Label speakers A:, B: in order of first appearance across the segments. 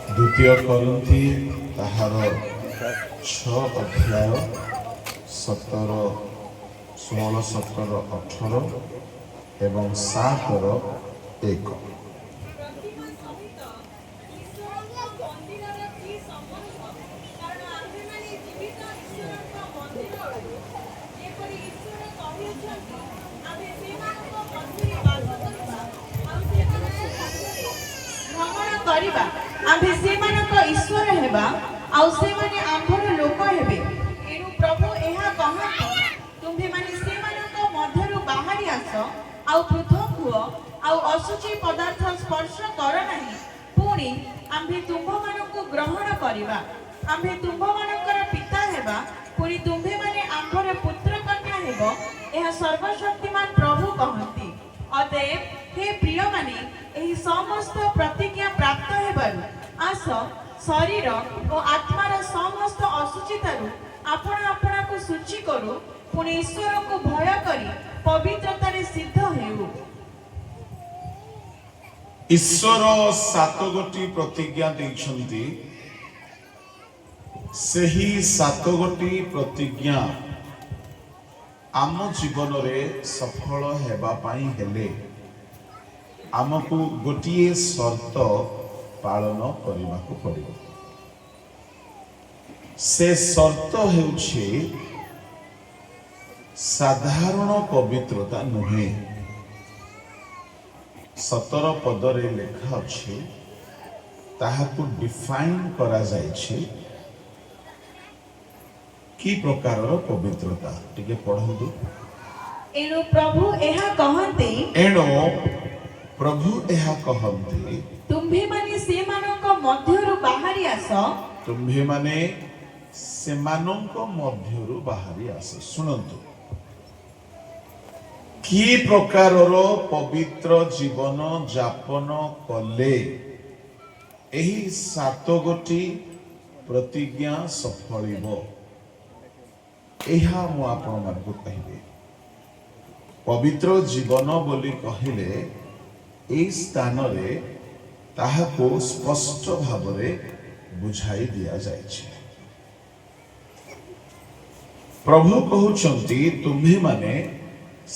A: द्वितीय करंथी ताहार 6 अध्याय 17 16 17 18 एवं 7 1।
B: କରିବା ଆମ୍ଭେ ସେମାନଙ୍କ ଈଶ୍ୱର ହେବା ଆଉ ସେମାନେ ଆମ୍ଭର ଲୋକ ହେବେ। ଏଣୁ ପ୍ରଭୁ ଏହା କହନ୍ତି, ତୁମ୍ଭେମାନେ ସେମାନଙ୍କ ମଧ୍ୟରୁ ବାହାରି ଆସ ଆଉ ପୃଥକ ହୁଅ ଆଉ ଅଶୁଚି ପଦାର୍ଥ ସ୍ପର୍ଶ କର ନାହିଁ। ପୁଣି ଆମ୍ଭେ ତୁମ୍ଭମାନଙ୍କୁ ଗ୍ରହଣ କରିବା, ଆମ୍ଭେ ତୁମ୍ଭମାନଙ୍କର ପିତା ହେବା, ପୁଣି ତୁମ୍ଭେମାନେ ଆମ୍ଭର ପୁତ୍ର କନ୍ୟା ହେବ, ଏହା ସର୍ବଶକ୍ତିମାନ ପ୍ରଭୁ କହନ୍ତି। ଅତଏବ हे ପ୍ରିୟମାନେ, ଏହି ସମସ୍ତ ପ୍ରତିଜ୍ଞା ପ୍ରାପ୍ତ ହେବାରୁ ଆସ ଶରୀର ଓ ଆତ୍ମାର ସମସ୍ତ ଅଶୁଚିତାରୁ ଆପଣ ଆପଣାକୁ ଶୁଚି କରୁ, ପୁଣି ଈଶ୍ୱରଙ୍କୁ ଭୟ କରି ପବିତ୍ରତାରେ ସିଦ୍ଧ ହେଉ।
A: ଈଶ୍ୱର 7 ଗୋଟି ପ୍ରତିଜ୍ଞା ଦେଇଛନ୍ତି। ସେହି 7 ଗୋଟି ପ୍ରତିଜ୍ଞା ଆମ ଜୀବନରେ ସଫଳ ହେବା ପାଇଁ ହେଲେ ଆମକୁ ଗୋଟିଏ ସର୍ତ୍ତ ପାଳନ କରିବାକୁ ପଡ଼ିବ। ସେ ସର୍ତ୍ତ ହେଉଛି ସାଧାରଣ ପବିତ୍ରତା ନୁହେଁ। 17 ପଦରେ ଲେଖା ଅଛି, ତାହାକୁ ଡିଫାଇନ୍ କରାଯାଇଛି କି ପ୍ରକାରର ପବିତ୍ରତା। ଟିକେ ପଢ଼ନ୍ତୁ।
B: ଏଣୁ ପ୍ରଭୁ ଏହା କହନ୍ତି, ତୁମ୍ଭେମାନେ ସେମାନଙ୍କ ମଧ୍ୟରୁ ବାହାରି ଆସ।
A: ତୁମ୍ଭେମାନେ ସେମାନଙ୍କ ମଧ୍ୟରୁ ବାହାରି ଆସ। ଶୁଣନ୍ତୁ, କି ପ୍ରକାରର ପବିତ୍ର ଜୀବନ ଯାପନ କଲେ ଏହି 7 ଗୋଟି ପ୍ରତିଜ୍ଞା ସଫଳିବ, ଏହା ମୁଁ ଆପଣମାନଙ୍କୁ କହିବି। ପବିତ୍ର ଜୀବନ ବୋଲି କହିଲେ ଏହି ସ୍ଥାନରେ ତାହାକୁ ସ୍ପଷ୍ଟ ଭାବରେ ବୁଝାଇ ଦିଆଯାଇଛି। ପ୍ରଭୁ କହୁଛନ୍ତି, ତୁମ୍ଭେମାନେ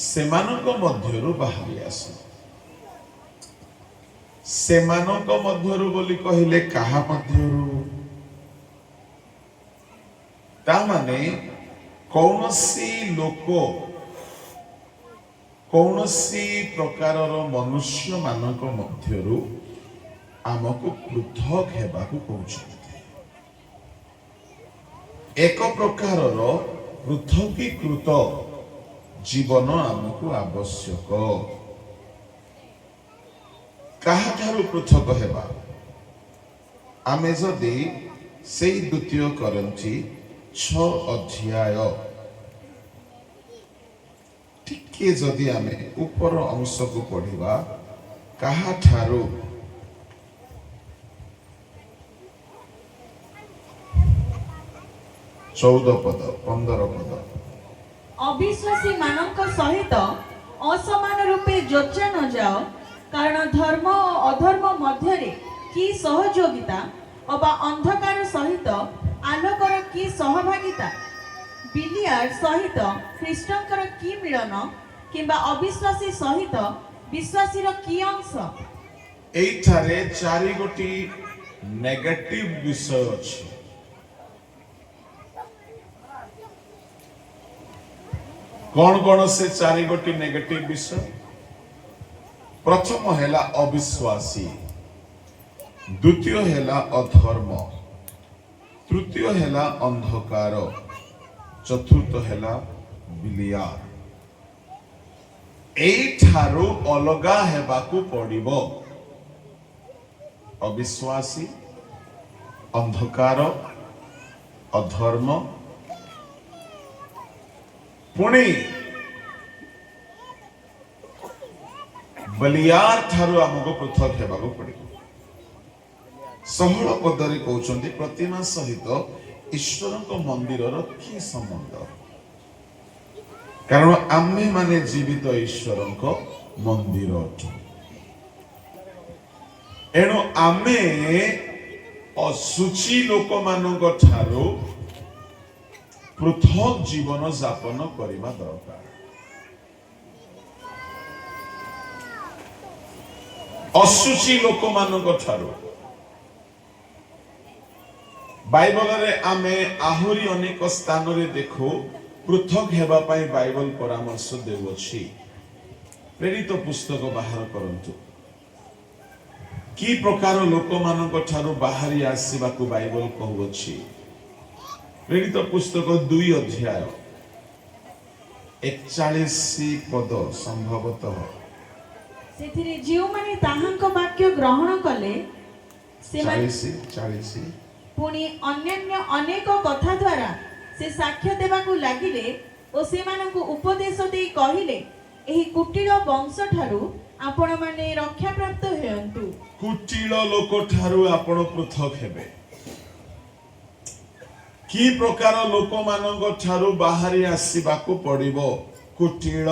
A: ସେମାନଙ୍କ ମଧ୍ୟରୁ ବାହାରି ଆସ। ସେମାନଙ୍କ ମଧ୍ୟରୁ ବୋଲି କହିଲେ କାହା ମଧ୍ୟରୁ? ତା ମାନେ କୌଣସି ଲୋକ, କୌଣସି ପ୍ରକାରର ମନୁଷ୍ୟ ମାନଙ୍କ ମଧ୍ୟରୁ ଆମକୁ ପୃଥକ ହେବାକୁ କହୁଛନ୍ତି। ଏକ ପ୍ରକାରର ପୃଥକୀକୃତ ଜୀବନ ଆମକୁ ଆବଶ୍ୟକ। କାହାଠାରୁ ପୃଥକ ହେବା? ଆମେ ଯଦି ସେଇ ଦ୍ୱିତୀୟ କରନ୍ଥୀ 6 ଅଧ୍ୟାୟ ଟିକେ ଯଦି ଆମେ ଉପର ଅଂଶକୁ ପଢିବା, କାହାଠାରୁ? ଚଉଦ ପଦ 15 ପଦ।
B: ଅବିଶ୍ୱାସୀ ମାନଙ୍କ ସହିତ ଅସମାନ ରୂପେ ଯୋଚା ନ ଯାଅ, କାରଣ ଧର୍ମ ଓ ଅଧର୍ମ ମଧ୍ୟରେ କି ସହଯୋଗିତା ଅବା ଅନ୍ଧକାର ସହିତ ଆଲୋକର କି ସହଭାଗିତା? ବିଲିଆର୍ଡ ସହିତ ଖ୍ରୀଷ୍ଟଙ୍କର କି ମିଳନ? କିମ୍ବା ଅବିଶ୍ୱାସୀ ସହିତ ବିଶ୍ୱାସୀର କି ଅଂଶ?
A: ଏଇଠାରେ 4 ଗୋଟି ନେଗେଟିଭ ବିଷୟ ଅଛି। कौन कौन से 4 गोटी नेगेटिव विषय? प्रथम हैला अविश्वासी, द्वितीय हैला अधर्म, तृतीय हैला अंधकार, चतुर्थ हैला बिलियार। एठारो अलगा हेबाकू पड़िबो। अविश्वासी, अंधकार, अधर्म, पुणी बलियार ठारू आमको पृथक हेबाकू पड़िबो। 16 पदरे कहउछन्ती प्रतिमा सहित ईश्वरक मंदिरर कि संबंध? कारण आम्हे माने जीवित ईश्वरक मंदिर अटु। एणु आम्हे ଅଶୁଚି ଲୋକମାନଙ୍କ ଠାରୁ ପୃଥକ ଜୀବନ ଯାପନ କରିବା ଦରକାର। ଅଶୁଚି ଲୋକମାନଙ୍କ ଠାରୁ ବାଇବଲରେ ଆମେ ଆହୁରି ଅନେକ ସ୍ଥାନରେ ଦେଖୁ ପୃଥକ ହେବା ପାଇଁ ବାଇବଲ ପରାମର୍ଶ ଦେଉଅଛି। ପ୍ରେରିତ ପୁସ୍ତକ ବାହାର କରନ୍ତୁ। କି ପ୍ରକାର ଲୋକମାନଙ୍କ ଠାରୁ ବାହାରି ଆସିବାକୁ ବାଇବଲ କହୁଅଛି। ପ୍ରେରିତ ପୁସ୍ତକ 2 ଅଧ୍ୟାୟ 41 ପଦ ସମ୍ଭବତଃ।
B: ସେଥିରେ ଯେଉଁମାନେ ତାହାଙ୍କ ବାକ୍ୟ ଗ୍ରହଣ କଲେ ସେମାନେ
A: 40
B: ପୁଣି ଅନ୍ୟାନ୍ୟ ଅନେକ କଥା ଦ୍ୱାରା ସେ ସାକ୍ଷ୍ୟ ଦେବାକୁ ଲାଗିଲେ ଓ ସେମାନଙ୍କୁ ଉପଦେଶ ଦେଇ କହିଲେ, ଏହି କୁଟିଳ ବଂଶ ଠାରୁ ଆପଣମାନେ ରକ୍ଷା ପ୍ରାପ୍ତ ହେଉନ୍ତୁ।
A: କୁଟିଳ ଲୋକ ଠାରୁ ଆପଣ ପୃଥକ ହେବେ। କି ପ୍ରକାର ଲୋକମାନଙ୍କ ଠାରୁ ବାହାରି ଆସିବାକୁ ପଡ଼ିବ? କୁଟିଳ।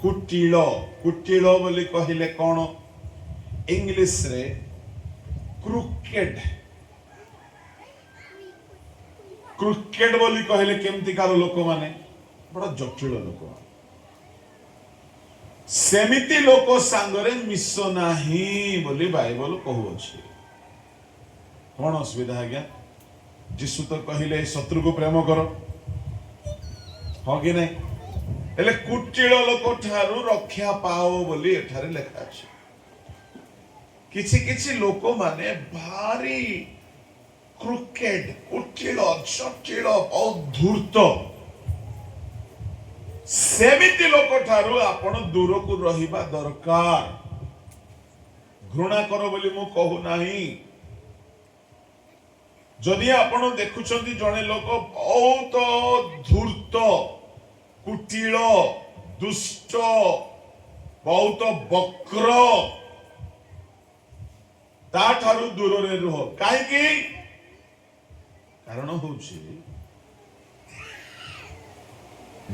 A: କୁଟିଳ କୁଟିଳ ବୋଲି କହିଲେ କ'ଣ? ଇଂଲିଶରେ କ୍ରୁକେଡ୍। କ୍ରୁକେଡ୍ ବୋଲି କହିଲେ କେମିତିକାର ଲୋକମାନେ? ବଡ଼ ଜଟିଳ ଲୋକମାନେ। ସେମିତି ଲୋକ ସାଙ୍ଗରେ ମିଶ ନାହିଁ ବୋଲି ବାଇବଲ କହୁଅଛି। କ'ଣ ଅସୁବିଧା ଆଜ୍ଞା? ଯୀଶୁ ତ କହିଲେ ଶତ୍ରୁକୁ ପ୍ରେମ କର, ହଁ କି ନାହିଁ? ହେଲେ କୁଟିଳ ଲୋକ ଠାରୁ ରକ୍ଷା ପାଅ ବୋଲି ଏଠାରେ ଲେଖା ଅଛି। କିଛି କିଛି ଲୋକମାନେ ଭାରି କ୍ରୁକେଡ୍, କୁଟିଳ, ଜଟିଳ, ବହୁତ ଧୂର୍ତ୍ତ। ସେମିତି ଲୋକ ଠାରୁ ଆପଣ ଦୂରକୁ ରହିବା ଦରକାର। ଘୃଣା କର ବୋଲି ମୁଁ କହୁନାହିଁ। ଯଦି ଆପଣ ଦେଖୁଛନ୍ତି ଜଣେ ଲୋକ ବହୁତ ଧୂର୍ତ୍ତ, କୁଟିଳ, ଦୁଷ୍ଟ, ବହୁତ ବକ୍ର, ତା ଠାରୁ ଦୂରରେ ରୁହ। କାହିଁକି? କାରଣ ହଉଛି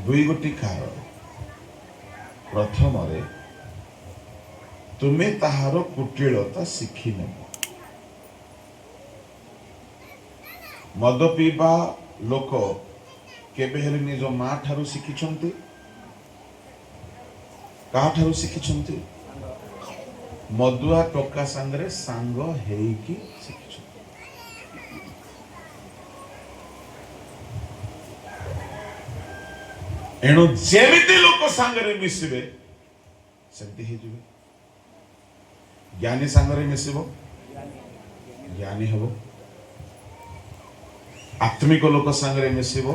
A: 2 କାରଣ। ପ୍ରଥମରେ ତୁମେ ତାହାର କୁଟିଳତା ଶିଖିନେବ। ମଦ ପିଇବା ଲୋକ କେବେ ହେଲେ ନିଜ ମା ଠାରୁ ଶିଖିଛନ୍ତି? କାହାଠାରୁ ଶିଖିଛନ୍ତି? ମଦୁଆ ଟୋକା ସାଙ୍ଗରେ ସାଙ୍ଗ ହେଇକି ଶିଖିଛନ୍ତି। ଏଣୁ ଯେମିତି ଲୋକ ସାଙ୍ଗରେ ମିଶିବେ ସେମିତି ହେଇଯିବେ। ଜ୍ଞାନୀ ସାଙ୍ଗରେ ମିଶିବ, ଜ୍ଞାନୀ ହେବ। ଆତ୍ମିକ ଲୋକ ସାଙ୍ଗରେ ମିଶିବ,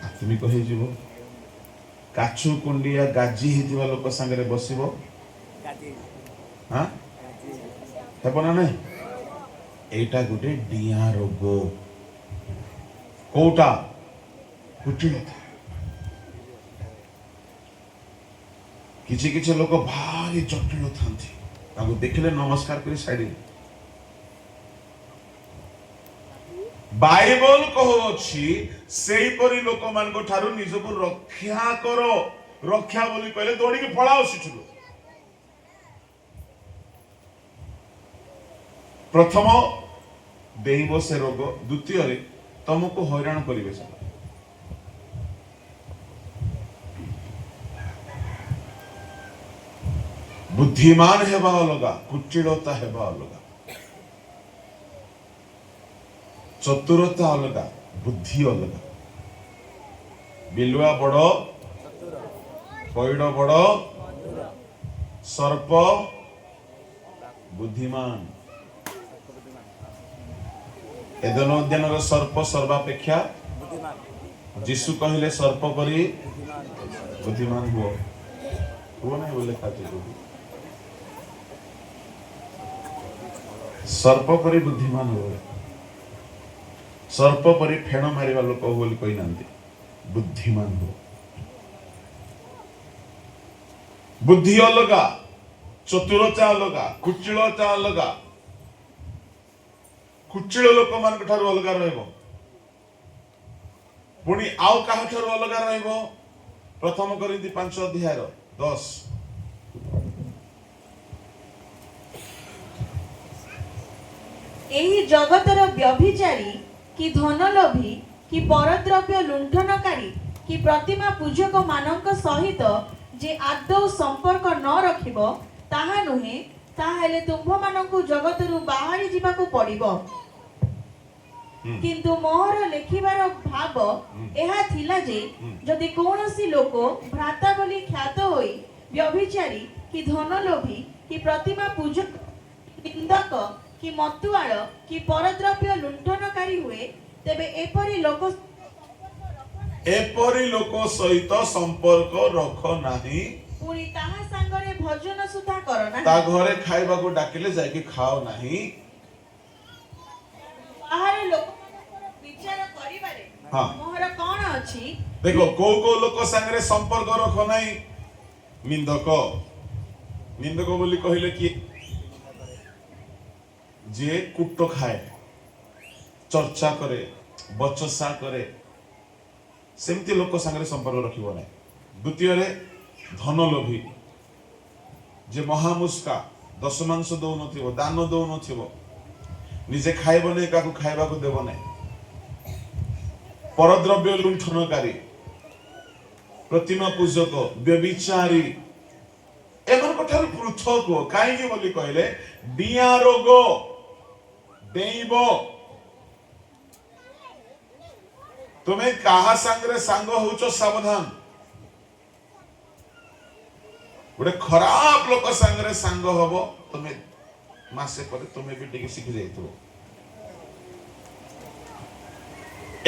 A: ଆତ୍ମିକ ହେଇଯିବ। କାଛୁ କୁଣ୍ଡିଆ ଗାଜି ହେଇଥିବା ଲୋକ ସାଙ୍ଗରେ ବସିବ, ହେବ ନା ନାହିଁ? ଏଇଟା ଗୋଟେ ଡିଆଁ ରୋଗ। କୋଉଟା? କୁଟିଳତା। କିଛି କିଛି ଲୋକ ଭାରି ଜଟିଳ ଥାନ୍ତି, ତାଙ୍କୁ ଦେଖିଲେ ନମସ୍କାର କରି ସାଇଡ। ବାଇବଲ କହୁଅଛି ସେଇପରି ଲୋକମାନଙ୍କ ଠାରୁ ନିଜକୁ ରକ୍ଷା କର। ରକ୍ଷା ବୋଲି କହିଲେ ଦୌଡ଼ିକି ପଳାଅ ସେଠୁ। ପ୍ରଥମ ଡେଇଁବ ସେ ରୋଗ, ଦ୍ୱିତୀୟରେ ତମକୁ ହଇରାଣ କରିବେ ସେ। ବୁଦ୍ଧିମାନ ହେବା ଅଲଗା, କୁଟିଳତା ହେବା ଅଲଗା। ଚତୁରତା ଅଲଗା, ବୁଦ୍ଧି ଅଲଗା। ବିଲୁଆ ବଡ, ପଇଡ ବଡ, ସର୍ପ ବୁଦ୍ଧିମାନ। ଏଦନ ଉଦ୍ୟାନର ସର୍ପ ସର୍ବାପେକ୍ଷା ଯୀଶୁ କହିଲେ ସର୍ପ ପରି ବୁଦ୍ଧିମାନ ହୁଅ। ହୁଅ ନାହିଁ ବୋଲି ଲେଖା। ସର୍ପ ପରି ବୁଦ୍ଧିମାନ ହୁଅ। ସର୍ପ ପରି ଫେଣ ମାରିବା ଲୋକ ବୋଲି କହିନାହାନ୍ତି, ବୁଦ୍ଧିମାନ ହୁଅ। ବୁଦ୍ଧି ଅଲଗା, ଚତୁରତା ଅଲଗା, କୁଟିଳତା ଅଲଗା। କୁଟିଳ ଲୋକମାନଙ୍କ ଠାରୁ ଅଲଗା ରହିବ। ପୁଣି ଆଉ କାହାଠାରୁ ଅଲଗା ରହିବ? ପ୍ରଥମ କରିନ୍ଥୀ 5 ଅଧ୍ୟାୟର 10।
B: ଏହି ଜଗତର ବ୍ୟଭିଚାରୀ କି ଧନଲୋଭୀ କି ପରଦ୍ରବ୍ୟ ଲୁଣ୍ଠନକାରୀ କି ପ୍ରତିମା ପୂଜକ ମାନଙ୍କ ସହିତ ଯେ ଆଦୌ ସମ୍ପର୍କ ନ ରଖିବ ତାହା ନୁହେଁ, ତାହେଲେ ତୁମ୍ଭମାନଙ୍କୁ ଜଗତରୁ ବାହାରି ଯିବାକୁ ପଡ଼ିବ। କିନ୍ତୁ ମୋର ଲେଖିବାର ଭାବ ଏହା ଥିଲା ଯେ ଯଦି କୌଣସି ଲୋକ ଭ୍ରାତା ବୋଲି ଖ୍ୟାତ ହୋଇ ବ୍ୟଭିଚାରୀ କି ଧନଲୋଭୀ କି ପ୍ରତିମା ପୂଜକ, ନିନ୍ଦକ କି ମତୁଆଳ କି ପରଦ୍ରବ୍ୟ ଲୁଣ୍ଠନକାରୀ ହୁଏ, ତେବେ
A: ଏପରି ଲୋକ ସହିତ ସମ୍ପର୍କ ରଖ ନାହିଁ।
B: ପୁଣି ତାହା ସାଙ୍ଗରେ ଭୋଜନ ସୁଦ୍ଧା କର ନାହିଁ।
A: ତା ଘରେ ଖାଇବାକୁ ଡାକିଲେ ଯାଇକି ଖାଅ ନାହିଁ।
B: ବାହାରେ ଲୋକମାନଙ୍କର ବିଚାର କରିବାରେ
A: ହଁ।
B: ମୋହର କଣ ଅଛି?
A: ଦେଖ କୋଉ ଲୋକ ସାଙ୍ଗରେ ସମ୍ପର୍କ ରଖ ନାହିଁ। ନିନ୍ଦକ ବୋଲି କହିଲେ କିଏ? ଯିଏ କୁଟ ଖାଏ, ଚର୍ଚ୍ଚା କରେ, ବଚସା କରେ, ସେମିତି ଲୋକ ସାଙ୍ଗରେ ସମ୍ପର୍କ ରଖିବ ନାହିଁ। ଦ୍ୱିତୀୟରେ ଧନଲୋଭୀ, ଯେ ମହାମୁସ୍କା, ଦଶମାଂଶ ଦଉନଥିବ, ଦାନ ଦଉନଥିବ, ନିଜେ ଖାଇବ ନାହିଁ, କାହାକୁ ଖାଇବାକୁ ଦେବ ନାହିଁ। ପରଦ୍ରବ୍ୟ ଲୁଣ୍ଠନକାରୀ, ପ୍ରତିମା ପୂଜକ, ବ୍ୟଭିଚାରୀ, ଏମାନଙ୍କ ଠାରୁ ପୃଥକ ହୁଅ। କାହିଁକି ବୋଲି କହିଲେ ଡିଆଁ ରୋଗ ଡେଇଁବ। ତୁମେ କାହା ସାଙ୍ଗରେ ସାଙ୍ଗ ହଉଛ ସାବଧାନ। ଗୋଟେ ଖରାପ ଲୋକ ସାଙ୍ଗରେ ସାଙ୍ଗ ହବ, ତୁମେ ମାସେ ପରେ ତୁମେ ବି ଟିକେ ଶିଖି ଯାଇଥିବ।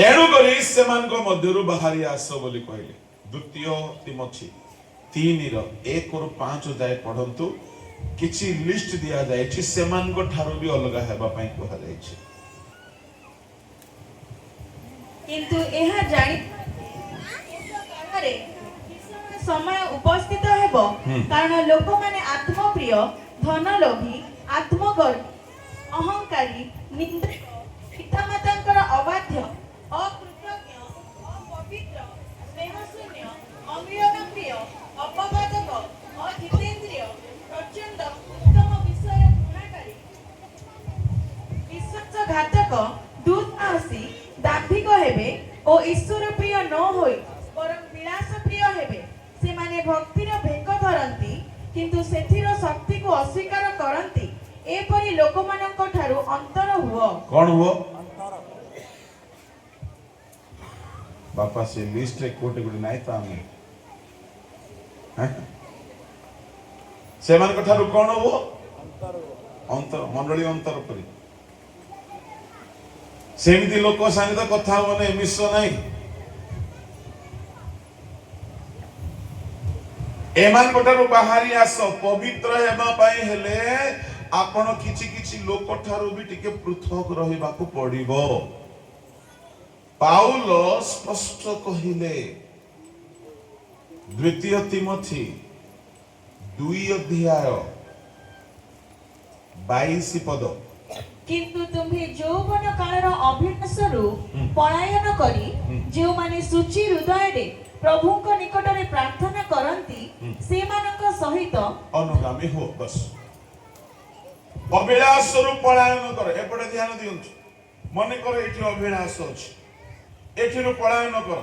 A: ଏଣୁକରି ସେମାନଙ୍କ ମଧ୍ୟରୁ ବାହାରି ଆସ ବୋଲି କହିଲେ। ଦ୍ୱିତୀୟ ତିମୋଥୀ 3:1-5 ଯାଏ ପଢନ୍ତୁ। କିଛି ଲିଷ୍ଟ ଦିଆଯାଇଛି, ସେମାନଙ୍କ ଠାରୁ ବି ଅଲଗା ହେବା ପାଇଁ କୁହାଯାଇଛି।
B: କିନ୍ତୁ ଏହା ଜାଣି ସମୟ ଉପସ୍ଥିତ ହେବ, କାରଣ ଲୋକମାନେ ଆତ୍ମପ୍ରିୟ, ଧନଲୋଭୀ, ଆତ୍ମଗର୍ବୀ, ଅହଙ୍କାରୀ, ନିନ୍ଦକ, ପିତାମାତାଙ୍କର ଅବାଧ୍ୟ, ଅକୃତଜ୍ଞ, ଅପବିତ୍ର, ସ୍ନେହଶୂନ୍ୟ, ଅମିଳନପ୍ରିୟ, ଅପବାଦକ, ଅଜିତେନ୍ଦ୍ରିୟ, ପ୍ରଚଣ୍ଡ ଉତ୍ତମ ବିଷୟ ଘୃଣାକାରୀ, ବିଶ୍ୱାସଘାତକ, ଦୁଃସାହସୀ, ଦାମ୍ଭିକ ହେବେ ଓ ଈଶ୍ୱର ପ୍ରିୟ ନ ହୋଇ ବରଂ ବିଳାସ ପ୍ରିୟ ହେବେ। ସେମାନେ ଭକ୍ତିର ଭେକ ଧରନ୍ତି, କିନ୍ତୁ ସେଥିର ଶକ୍ତିକୁ ଅସ୍ୱୀକାର କରନ୍ତି। ଏପରି ଲୋକମାନଙ୍କ ଠାରୁ ଅନ୍ତର ହୁଅ।
A: କଣ ହୁଅ? ବାପା ସେ ଲିଷ୍ଟରେ କୋଉଠି ଗୋଟେ ନାହିଁ ତ ଆମେ ସେମାନଙ୍କ ଠାରୁ କଣ ହୁଅ? ଅନ୍ତର। ମଣ୍ଡଳୀ ଅନ୍ତର କରି ସେମିତି ଲୋକ ସାଙ୍ଗେ ତ କଥା ହବ ନାହିଁ, ମିଶ ନାହିଁ। ଏମାନଙ୍କ ଠାରୁ ବାହାରି ଆସ। ପବିତ୍ର ହେବା ପାଇଁ ହେଲେ ଆପଣ କିଛି ଲୋକ ଠାରୁ ବି ଟିକେ ପୃଥକ ରହିବାକୁ ପଡିବ। ପାଉଲ ସ୍ପଷ୍ଟ କହିଲେ, ଦ୍ୱିତୀୟ ତିମୋଥୀ 2:22
B: କିନ୍ତୁ ତୁମ୍ଭେ ଯୌବନ କାଳର ଅଭିଳାଷରୁ ପଳାୟନ କରି ଯେଉଁମାନେ ସୂଚି ହୃଦୟରେ ପ୍ରଭୁଙ୍କ ନିକଟରେ ପ୍ରାର୍ଥନା କରନ୍ତି, ସେମାନଙ୍କ ସହିତ
A: ଅନୁଗାମୀ ହୁଅ। ବସ୍, ଅଭିଳାଷରୁ ପଳାୟନ କର। ଏପଟେ ଧ୍ୟାନ ଦିଅନ୍ତୁ। ମନେକର ଏଠି ଅଭିଳାଷ ଅଛି, ଏଠିରୁ ପଳାୟନ କର।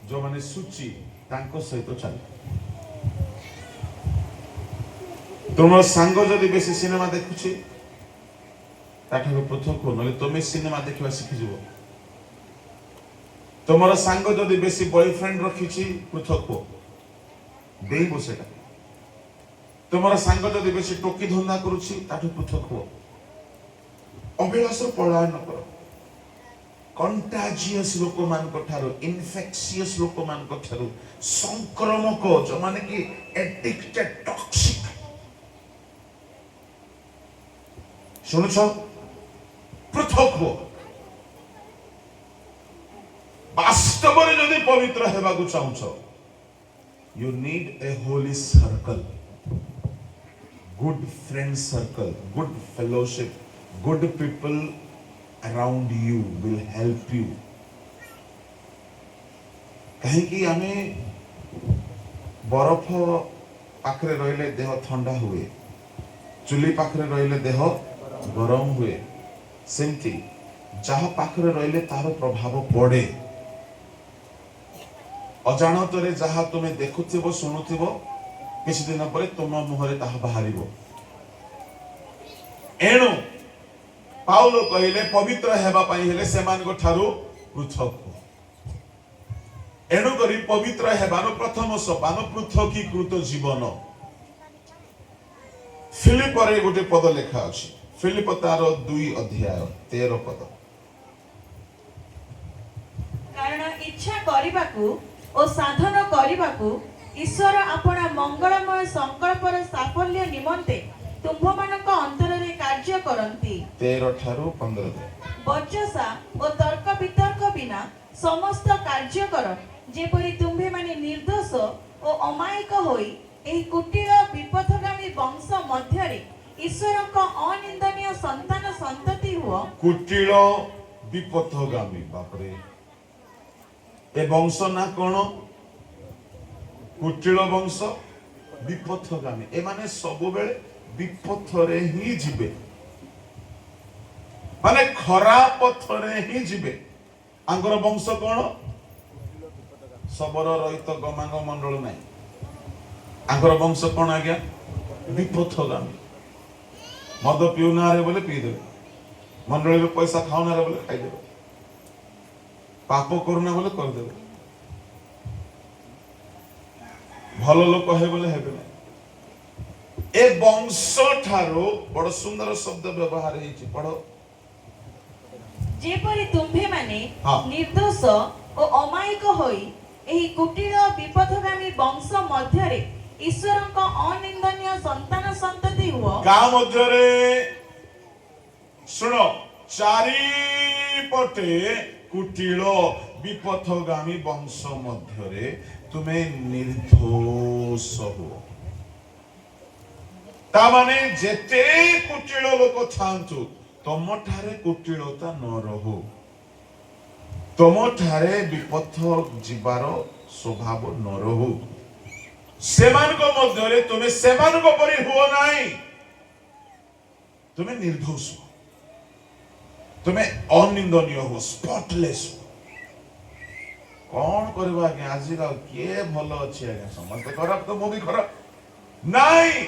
A: ଯୋଉମାନେ ସୂଚି, ତାଙ୍କ ସହିତ ଚାଲ। ତୁମର ସାଙ୍ଗ ଯଦି ବେଶୀ ସିନେମା ଦେଖୁଛି, ତାଠାରୁ ପୃଥକ ହୁଅ, ନହେଲେ ତୁମେ ସିନେମା ଦେଖିବା ଶିଖିଯିବ। ତୁମର ସାଙ୍ଗ ଯଦି ବେଶୀ ବୟଫ୍ରେଣ୍ଡ ରଖିଛି, ପୃଥକ ହୁଅ, ଡେଇଁବ ସେଟା। ତୁମର ସାଙ୍ଗ ଯଦି ବେଶୀ ଟୋକି ଧନ୍ଦା କରୁଛି, ତାଠୁ ପୃଥକ ହୁଅ। ଅଭିଳାଷ ପଳାୟନ କର। କଣ୍ଟାଜିୟସ୍ ଲୋକମାନଙ୍କ ଠାରୁ, ଇନଫେକ୍ସିୟସ୍ ଲୋକମାନଙ୍କ ଠାରୁ, ସଂକ୍ରମକ, ଯୋଉମାନେ କି ଏଡିକ୍ଟେଡ୍, ଟକ୍ସିକ। ଶୁଣୁଛ? ପୃଥକ ହୁଅ। ବାସ୍ତବରେ ଯଦି ପବିତ୍ର ହେବାକୁ ଚାହୁଁଛ, you need a holy circle, good friend circle, good fellowship, good people around you will help you. କାହିଁକି ଆମେ ବରଫ ପାଖରେ ରହିଲେ ଦେହ ଥଣ୍ଡା ହୁଏ, ଚୁଲି ପାଖରେ ରହିଲେ ଦେହ गरम हुए सेमती जहा पाखरे रहिले तार प्रभाव पड़े अजाणतरे जहा तुमे देखुथिबो सुनुथिबो किछि दिन परे तुम मुहरे ताहा बाहरिबो एणु पाउलो कहिले पवित्र हेबा पई हेले सेमान को ठारू पृथक हो एणु करी पवित्र हेबानो प्रथम सोपान पृथकीकृत जीवन फिलिप रे गोटे पद लेखा अछि फिलिप तार 2 अध्याय 13 पद
B: कारण इच्छा करिबाकू ओ साधन करिबाकू ईश्वर आपणा मंगलमय संकल्पर साफल्य निमंते तुम्भमानक अंतରରେ कार्य करंती
A: 13 ठारू 15
B: बचसा ओ तर्क वितर्क बिना समस्त कार्य कर जेपरि तुम्भे माने निर्दोष ओ अमायिक होई एही कुटिल विपथगामी वंश मध्यरे ईश्वरक अनिंदनीय संतान संतति हुआ
A: कुटिल विपथगामी बापरे ए वंश ना कोन कुटिल वंश विपथगामी ए माने सब बेले विपथरे ही जिबे माने खराब पथरे ही जिबे आंगर वंश कोन सबर रहित गमांग मंडल नाही आंगर वंश कोन आज्ञा विपथगामी मद पिउना रे बोले पी देबे मंडल रे पैसा खाउना रे बोले खाइ देबे पाप करुना बोले कर देबे भल लोक हे बोले हेबे ना ए वंश ठारो बड़ सुंदर शब्द व्यवहार हेछि पढ़ो
B: जेपरि तुम्भे माने
A: हाँ।
B: निर्दोष ओ अमायिक होई एही कुटिल विपथगामी वंश मध्यरे ईश्वरक अनिंदनीय संतान संतति हुआ
A: गा मध्यरे सुनो चारि पटे कुटिल विपथगामी वंश मध्यरे तुमे निर्दोष हो ता माने जेते कुटिल लोक थांतु तम ठारे कुटिलता न रहो तम ठारे विपथ जीवार स्वभाव न रहो सेमान को मध्यरे तुमे सेमान को परि हुओ नाही तुमे निर्दोष हो तुमे अनिंदनीय हो स्पॉटलेस हो कौन करबा आगे आज किए भल अच्छी आगे समस्त खराब तो मु भी खराब नहीं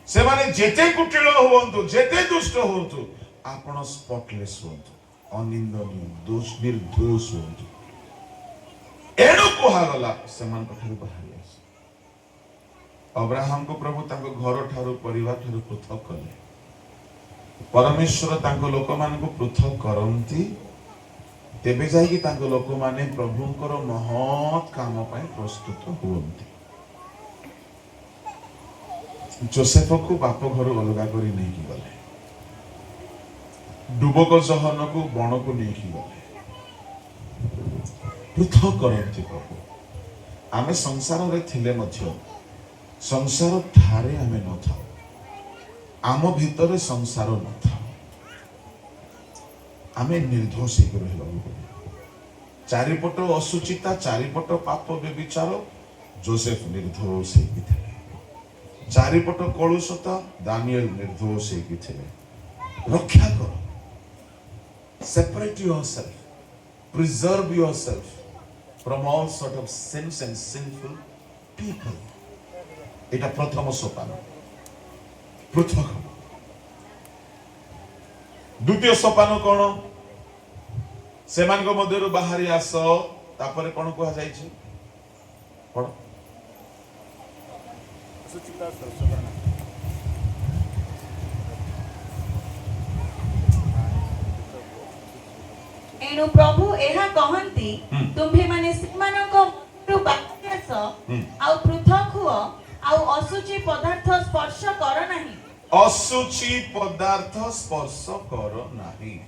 A: से माने जेते कुटिल होवंतु जेते दुष्ट होवंतु आपण स्पॉटलेस होवंतु अनिंदनीय दोष निर्दोष होवंतु एणु कुहा गला सेमान कथारु बाहरी आस अब्राहम को प्रभु तांको घर ठारू परिवार ठारू पृथक कले परमेश्वर तांको लोक मान को पृथक करंती तेबे जाई कि तांको लोक माने प्रभुंकर महत् काम पय प्रस्तुत होवंती जोसेफ को बाप घर अलगा करी नहीं की गले डुबक जहन को बण को नहीं की गले पृथक करंती प्रभु आमे संसार रे थिले मध्य संसार ठारे आमे न था आम भीतर संसार न था आमे निर्दोष ही रहलु चारिपट असुचिता चारिपट पाप व्यभिचार जोसेफ निर्दोष ही थे चारिपट कलुषता दानिएल निर्दोष ही थे रक्षा कर separate yourself preserve yourself from all sort of since and sinful people एटा प्रथम सोपान पृथक द्वितीय सोपान कौन सेमान मध्यरु बाहरी आस तापर कौन कह जाइछि पढ़
B: एनु प्रभु एहा कहंती तुम्भे माने सेमानक मध्यरु बाहरी आस आउ पृथक हुओ आउ असुचि पदार्थ स्पर्श कर नाही
A: असुचि पदार्थ स्पर्श कर नाही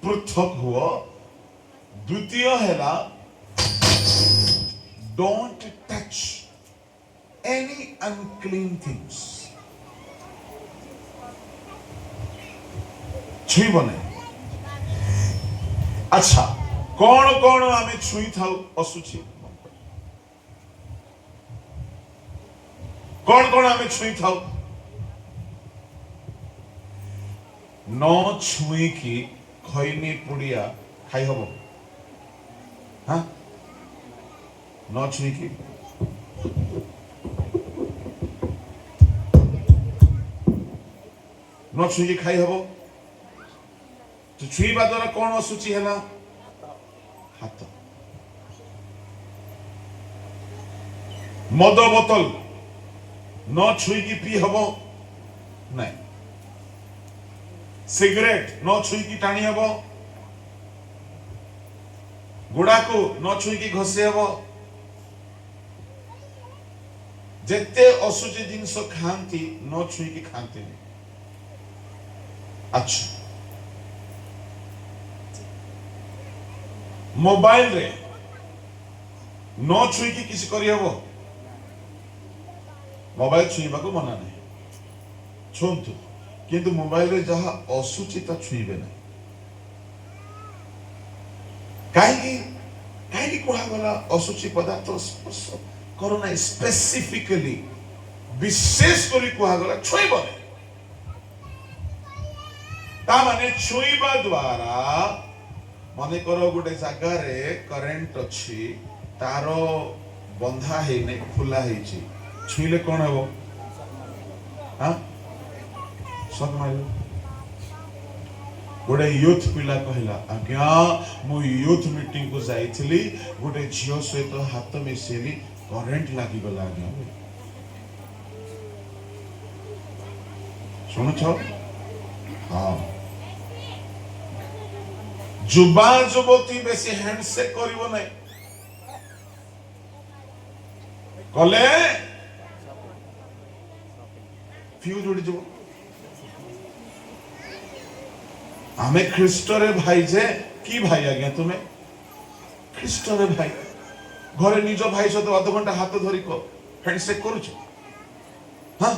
A: पृथक हुओ द्वितीय हैला don't touch any unclean things छुईब नहीं अच्छा कौन कौन आमे छुई थाउ असुचि कौन कौन आमे छुई थाउ न छुई की खैनी पुड़िया खाई हबो हाँ न छुई की न छुई की खाई हबो तो छुईबा द्वारा कौन असुचि है हाथ मद बोतल न छुई की पी हबो नहीं सिगरेट न छुई की टाणी हबो गुड़ा को न छुई की घसे हबो जेते असुचि जिनस खाती न छुई की खाती अच्छा मोबाइल रे न छुई की किसी करी हबो मोबाइल छुईबा को मना नहीं छुंतु किंतु मोबाइल रे जहा असुचिता छुईबे नहीं कहीं कहा गला असुचि पदार्थ स्पर्श करो ना स्पेसिफिकली विशेष करी कहा गला छुईबो नहीं ता माने छुईबा द्वारा माने करो गोटे जगह रे करंट अछि तारो बंधा है नहीं खुला है छी छुईले कौन है वो हाँ सब माइल गोटे यूथ पिला कहला आज्ञा मु यूथ मीटिंग को जाइथिली गोटे झियो सहित हाथ मिसेली करंट लागी गला आज्ञा सुनो छो हाँ जुबा जुबती बेसी हैंडशेक करिवो नहीं कले फ्यूज उड़ी जब आमे ख्रीष्टरे भाई जे की भाई आज्ञा तुम्हें ख्रीष्टरे भाई घरे निज भाई सहित अध घंटा हाथ धरी को हैंडशेक करूछ हाँ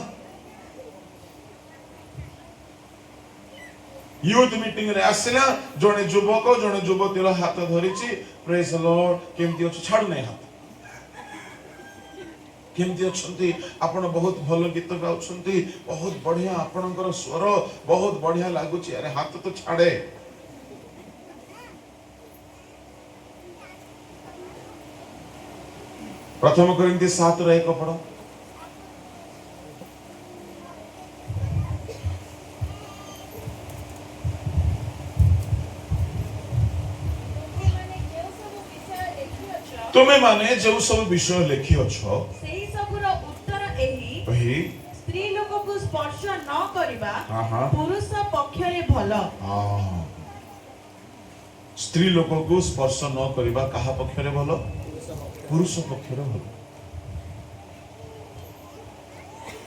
A: यूथ मीटिंग रे आसिला जने युवक जने युवतीर हाथ धरिछि प्रेज द लॉर्ड केमती अछि छाडु नै हाथ केमती अछंती आपण बहुत भल गीत गाउछंती बहुत बढ़िया आपणकर स्वर बहुत बढ़िया लागुछि अरे हाथ तो छाड़े प्रथम कोरिन्थी 7 रे 1 पढ़ो तुम्हें माने जो सब विषय लिखी अच्छो
B: सेही सबुर उत्तर एही स्त्री लोक को स्पर्श न करिबा पुरुष पक्षरे भलो
A: स्त्री लोक को स्पर्श न करिबा कहा पक्षरे भलो पुरुष पक्षरे भलो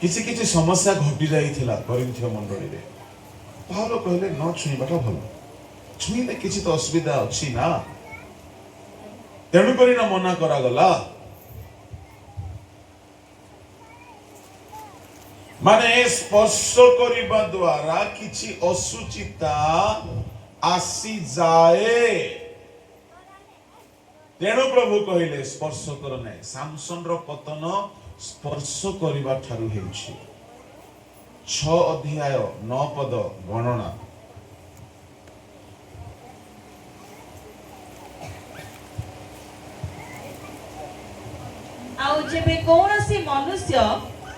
A: किसी किसी समस्या घटी जाइथिला कोरिन्थीय मंडली रे पावलो कहले न छुईबाटा भलो छुईले किसी तो असुविधा अछि ना तेणु करी ना मना करा गला माने स्पर्श करिबा द्वारा किछि असुचिता आसी जाए तेणु प्रभु कहिले स्पर्श कर नै सामसन रो पतन स्पर्श करिबा ठारु हेछि 6 अध्याय 9 पद गणना
B: आउ जेबे कौनसी मनुष्य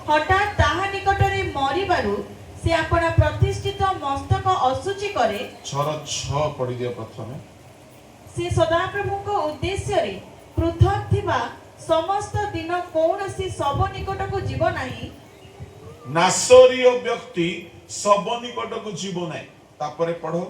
B: हठात ताहा निकटरे मरिबारु से अपना प्रतिष्ठित मस्तक असुचि करे
A: 6 पढ़ी दियो प्रथमे
B: से सदाप्रभु को उद्देश्य रे पृथक थिबा समस्त दिन कौनसी सब निकट को जीव नाही
A: नासरीय व्यक्ति सब निकट को जीव नाही तापरे पढ़ो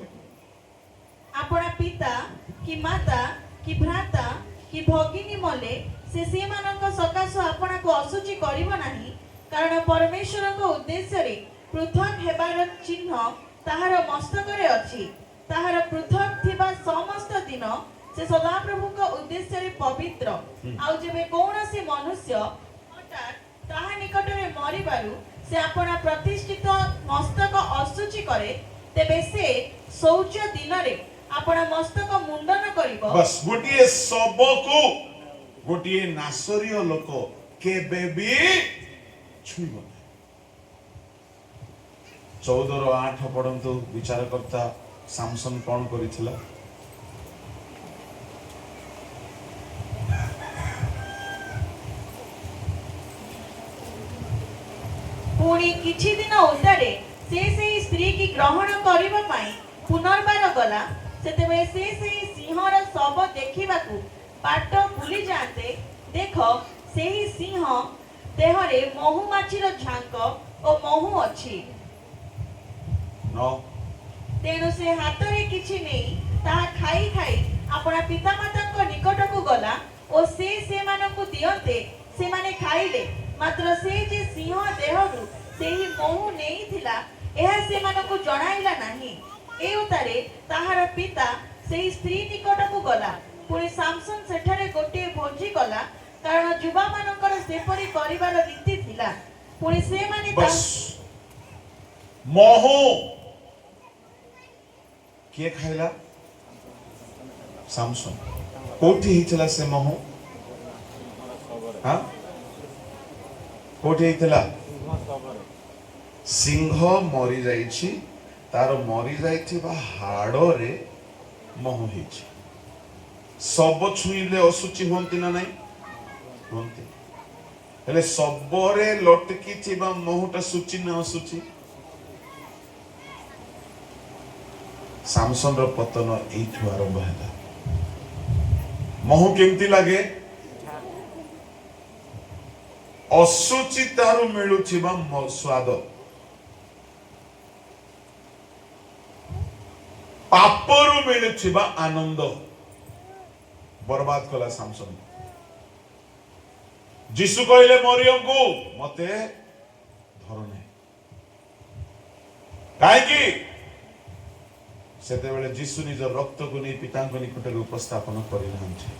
B: अपना पिता कि माता कि भ्राता कि भगिनी मले से सेमानक सकाश आपना को असुचि करिवो नाही कारण परमेश्वर को उद्देश्य रे पृथक हेबार चिन्ह ताहार मस्तक रे अछि ताहार पृथक थिबा समस्त दिन से सदाप्रभु को उद्देश्य रे पवित्र आउ जेबे कौनसी मनुष्य हठात ताहा निकट रे मरिबारु से अपना प्रतिष्ठित मस्तक असुचि करे तेबे से शौच दिन रे अपना मस्तक मुंडन करिवो
A: बस गोटिए सबको गोटिए नासरीय लोक केबे भी छुईबो 14:8 पढ़ंतु विचारकर्ता सामसन कौन करिथिला
B: पुणी किछि दिन उतारे से स्त्री की ग्रहण करिबा पई पुनर्बार गला सेतेबेले से सिंहर शव देखिबाकू बाट भूली जाते देख सेही सिंह देहरे महुमाछीर झांक ओ महु अछि
A: न
B: तेणु से हाथ रे किछि नहीं ताहा खाई खाई अपना पितामाता निकट को गला और से मानकु दियते से माने खाइले मात्र से जे सिंह देहरु सेही महु नेई थिला एहा से मानकु जणाइला नाही ए उतारे ताहार पिता सेही स्त्री निकट को गला पुणी सामसन सेठारे गोटे भोजी गला कारण जुबा मानकर सेपरी परिवार रीति थिला पुणी से माने
A: बस महु किए खाइला सामसन कोठी हितला से महु हाँ कोठी हितला सिंह मरी जाइछि तार मरी जाइथिबा हाड़ रे महु हिछि सब छुईले असुचि होंती ना नहीं होंती हेले सबरे लटकी थिबा महूटा सुचि ना असुचि सामसन रो पतन एठु आरंभ हैला महु केमती लागे असुचि तारु मिलुथिबा स्वाद पापरु मिलुथिबा आनंद बर्बाद कला सामसन जीसु कहले मरियम को मते धर नहीं काहे सेते बेले जीसु निज रक्त को नहीं पिता को निकट उपस्थापन करिनांती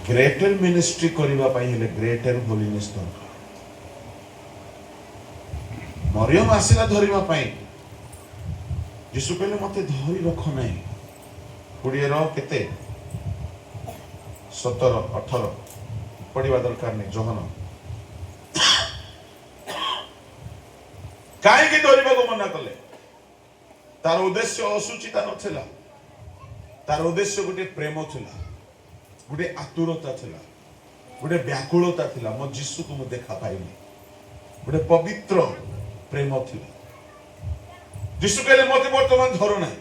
A: ग्रेटर मिनिस्ट्री करिबा पई हेले ग्रेटर होलीनेस दरकार मरियम आसिला धरिबा पई जीसु कहले मते धरि रख नहीं 20 रो केते 17 18 पढ़िबा दरकार नहीं जोहन काहे की धरिबा को मना कले तार उद्देश्य असुचिता नथिला तार उद्देश्य गोटे प्रेम थिला गोटे आतुरता थिला गोटे व्याकुलता थिला मो जीसु को मु देखा पाइनी गोटे पवित्र प्रेम थिला जीसु कहले मते वर्तमान धरो नाही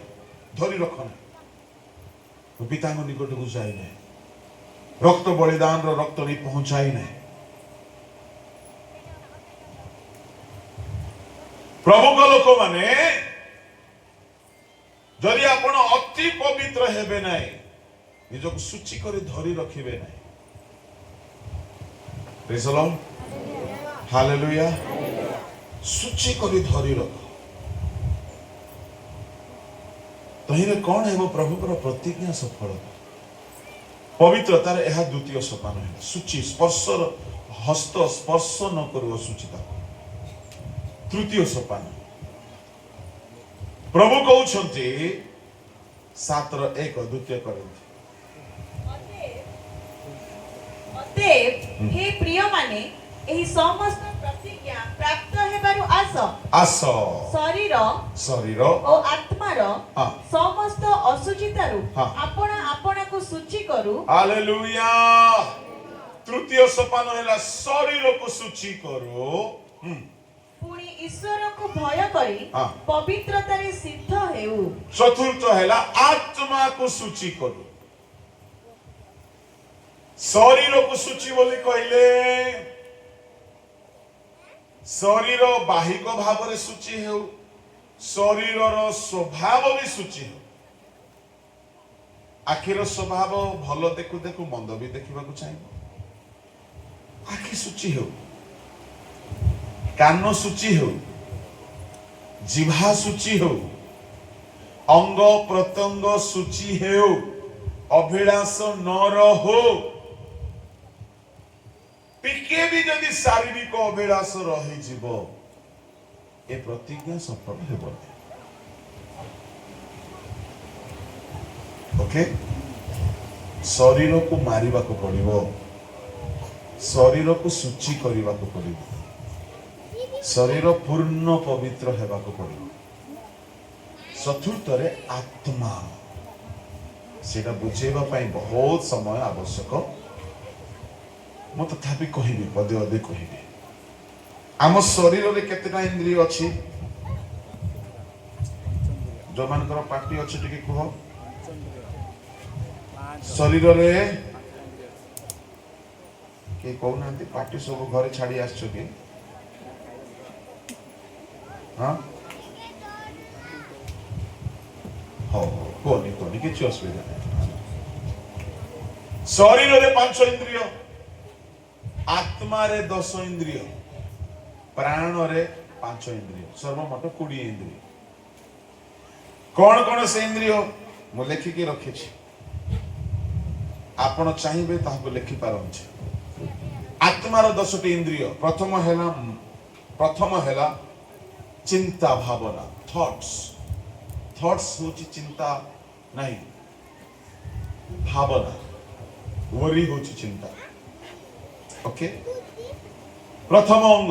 A: धरि रख नाही पिता निकट को जाई नाही रक्त बलिदान रो रक्त नहीं पहुंचाई नहीं प्रभु को लोक माने जदि आपण अति पवित्र हेबे नाही निजक सूची करे धरि रखिबे नाही प्रेज द लॉर्ड हालेलुया सूची करे धरि रख तहिने कौन है वो प्रभु को प्रतिज्ञा सफल पवित्रतार यह द्वितीय सोपान है सूची स्पर्श हस्त स्पर्श न करू सूचिता तृतीय सोपान प्रभु कहउछंती 7:1 द्वितीय करंती
B: अतएव हे प्रिय माने एही समस्त प्रतिज्ञा प्राप्त हेबारु आस शरीर ओ आत्मार समस्त असुचितारु आपना को सूची करू
A: हालेलुया तृतीय सोपान हैला शरीर को सूची करू
B: पुणी ईश्वर को भय करी पवित्रता रे सिद्ध हेउ
A: चतुर्थ हैला आत्मा को सूची करू शरीर को सूची बोली कहले शरीर बाहिक भाव रे सूची हेउ शरीर रो स्वभाव भी सूची हो आखिर स्वभाव भल देखु देखु मंद भी देखा चाहिए आखि सूची हो कान सूची हो जिह्वा सूची हो अंग प्रत्यंग सूची हो अभिलाष न रहो टिके भी जदि शारीरिक अभिलाष रही जीव ए प्रतिज्ञा सफल हेब ओके शरीर को मारिबा को पड़िबो शरीर को सूची करिबा को पड़िबो शरीर पूर्ण पवित्र हेबाको पड़िबो। चतुर्थ रे आत्मा सेटा बुझेबा पई बहुत समय आवश्यक। मु तथापि कहिबी पदे पदे कहिबी। आम शरीर रे केतेटा इंद्रिय अछि? जो मानकर पार्टी अछि टिके कह। शरीर रे के कहना पार्टी सब घरे छाड़ी आसछ कि? हाँ कोनी किसी असुविधा नहीं। शरीर रे 5 इंद्रिय, आत्मा रे 10 इंद्रिय, प्राण रे 5 इंद्रिय, सर्वमोट 20 इंद्रिय। कौन कौन से इंद्रिय मु लेखिकी रखी, आपण चाहिए ताको लेखि पारछे। आत्मार 10टी इंद्रिय, प्रथम हैला चिंता भावना, थॉट्स होची चिंता नहीं, भावना वरी होची चिंता। ओके, प्रथम अंग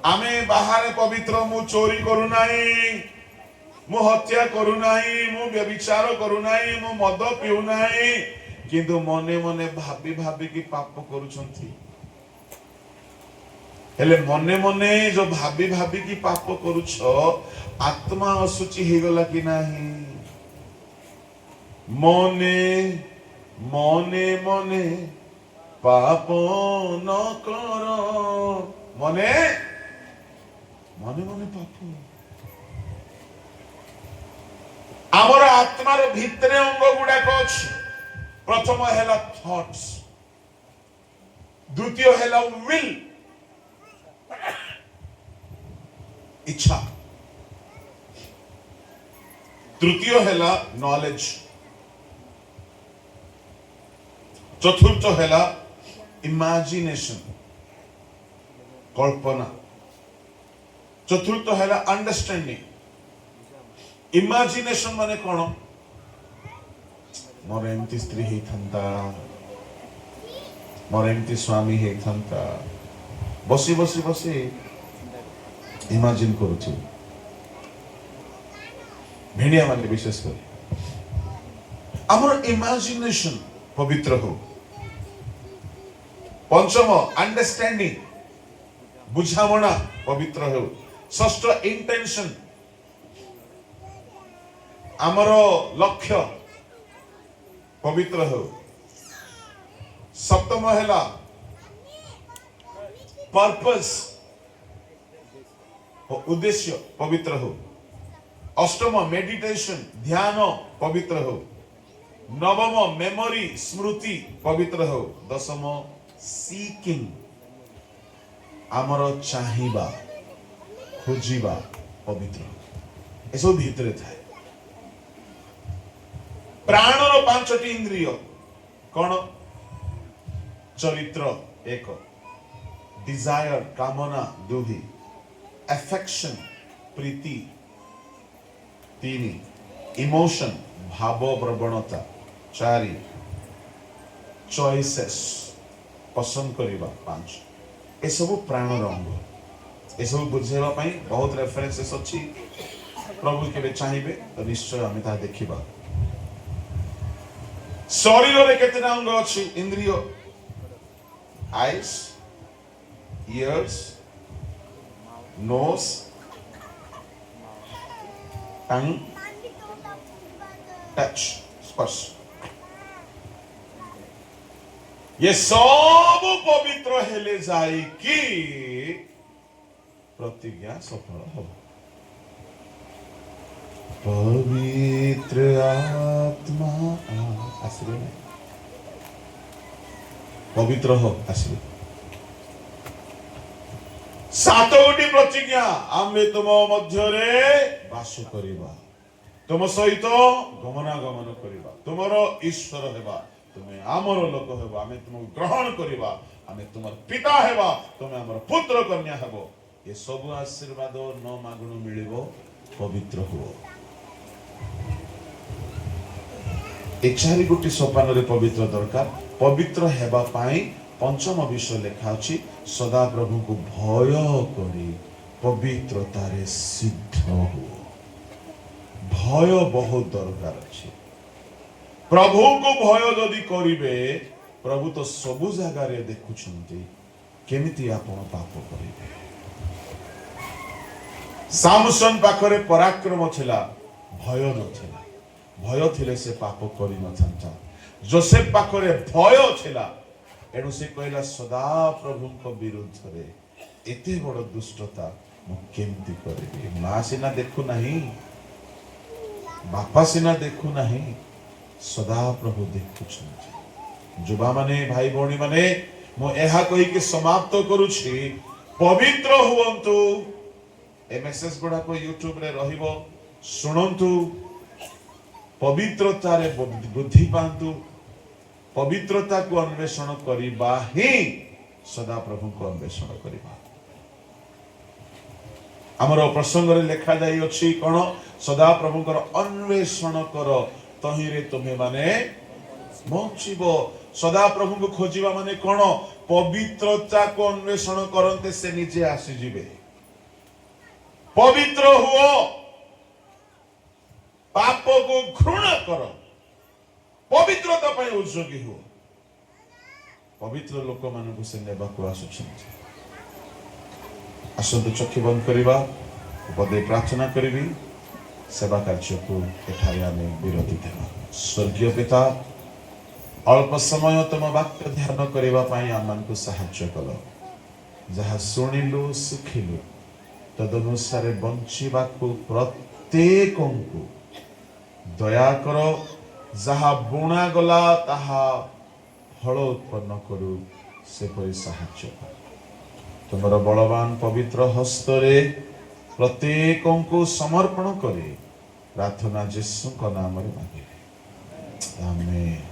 A: आमे बाहर पवित्र, मु चोरी करू नाही, मु हत्या करू नाही, मु व्यभिचार करू नाही, मु मद पिउ नाही, किंतु मने मने भाबी भाबी की पाप करूछंती। हेले मने मने जो भाबी भाबी की पाप करूछ, आत्मा असुचि हे गला कि नाही? मने मने मने पाप न कर, मने मने मने पाप। आमर आत्मार भितरे अंग गुड़ाक अछि। प्रथम हैला थॉट्स, द्वितीय हैला विल, इच्छा, तृतीय हैला नॉलेज, चतुर्थ हैला इमेजिनेशन, कल्पना, चतुर्थ हैला अंडरस्टैंडिंग। इमेजिनेशन माने कौन? मोर एमती स्त्री ही था, मोर एमती स्वामी ही था, बसी बसी बसी इमेजिन करुची। भेड़िया माने विशेष कर आमर इमेजिनेशन पवित्र हो। पंचम अंडरस्टैंडिंग, बुझामणा पवित्र हो। षष्ठ इंटेंशन, आमर लक्ष्य पवित्र हो। सप्तम हैला पर्पस, उद्देश्य पवित्र हो। अष्टम मेडिटेशन, ध्यान पवित्र हो। नवम मेमोरी, स्मृति पवित्र हो। दशम सीकिंग, आमर चाहिबा खोजिबा पवित्र हो। एसो भीतरे थाए। प्राणर 5टी इंद्रिय कौन? चरित्र 1, डिजायर कामना 2, अफेक्शन प्रीति 3, इमोशन भाव प्रवणता 4, चॉइसेस पसंद करिबा 5। ए सब प्राणर अंग। ए सब बुझेबा पई बहुत रेफरेंसेस अछि। प्रभु केबे चाहिबे तो निश्चय आमे ता देखिबा। शरीर रे केतना अंग अछि? इंद्रिय, आईज, इयर्स, नोज, टंग, टच, स्पर्श। ये सब पवित्र हेले जाई कि प्रतिज्ञा सफल हो। पवित्र आत्मा आसरे, पवित्र हो आसरे। 7 गोटी प्रतिज्ञा, आमे तुम मध्यरे वास करिबा, तुम सहित गमनागमन करिबा, तुमर ईश्वर हेबा, तुमे आमर लोक हेबा, आमे तुम ग्रहण करिबा, आमे तुमर पिता हेबा, तुमे आमर पुत्र कन्या हेबो। ये सब आशीर्वाद न मागुण मिलिबो, पवित्र हो। ए 4 गोटी सोपान रे पवित्र दरकार। पवित्र हेबा पाई पंचम विषय लेखा अछि सदा प्रभु को भय करी पवित्रतारे सिद्ध हो। भय बहुत दरकार अछि। प्रभु को भय जदि करिवे प्रभु तो सबु जगार देखुछंती केमिति आपण पाप करिवे। सामसन पाखरे पराक्रम थिला भय नथिला। भय थिले से पाप करि नथंता। जोसेफ पाखरे भय थिला एणु से कहला सदा प्रभु विरुद्ध रे एते बड़ दुष्टता मु केमिति करिवे। मां सिना देखु नहीं, बापा सिना देखु नहीं, सदा प्रभु देखुछंती। जुबा माने भाई भौणी माने मु एहा कहि के समाप्त करूछि। पवित्र हुवंतु। ए मेसेज गुडा को यूट्यूब रे रहिबो सुनंतु। पवित्रता रे बुद्धि पांतु। पवित्रता को अन्वेषण करिबा ही सदा प्रभु को अन्वेषण करिबा। हमर प्रसंग रे लेखा जाई अछि कोन सदा प्रभु को अन्वेषण कर तहिरे तुम्हें माने बंचिबो। सदा प्रभु को खोजिबा माने कोन पवित्रता को अन्वेषण करते से नीचे आसी जिवे। पवित्र हुओ, पाप को घृणा करो, पवित्रता पाई उद्योगी हो। पवित्र लोक मान से नेबा को आसुछंती। आसंतु चक्षु बंद करिबा। पदे प्रार्थना करिबी। सेवा कार्य को एठारे आमे विरति देबा। स्वर्गीय पिता अल्प समय तुम वाक्य ध्यान करिबा पाई आमान को सहाय्य कलो। जहा सुनिलु सुखिलु तदनुसारे बंचिबा को प्रत्येक को दया करो। जहा बुणा गला ताहा फल उत्पन्न करू से परि सहाय्य कर। तुमर बलवान पवित्र हस्तरे प्रत्येक को समर्पण करे प्रार्थना यीशु का नाम रे मांगे। आमेन।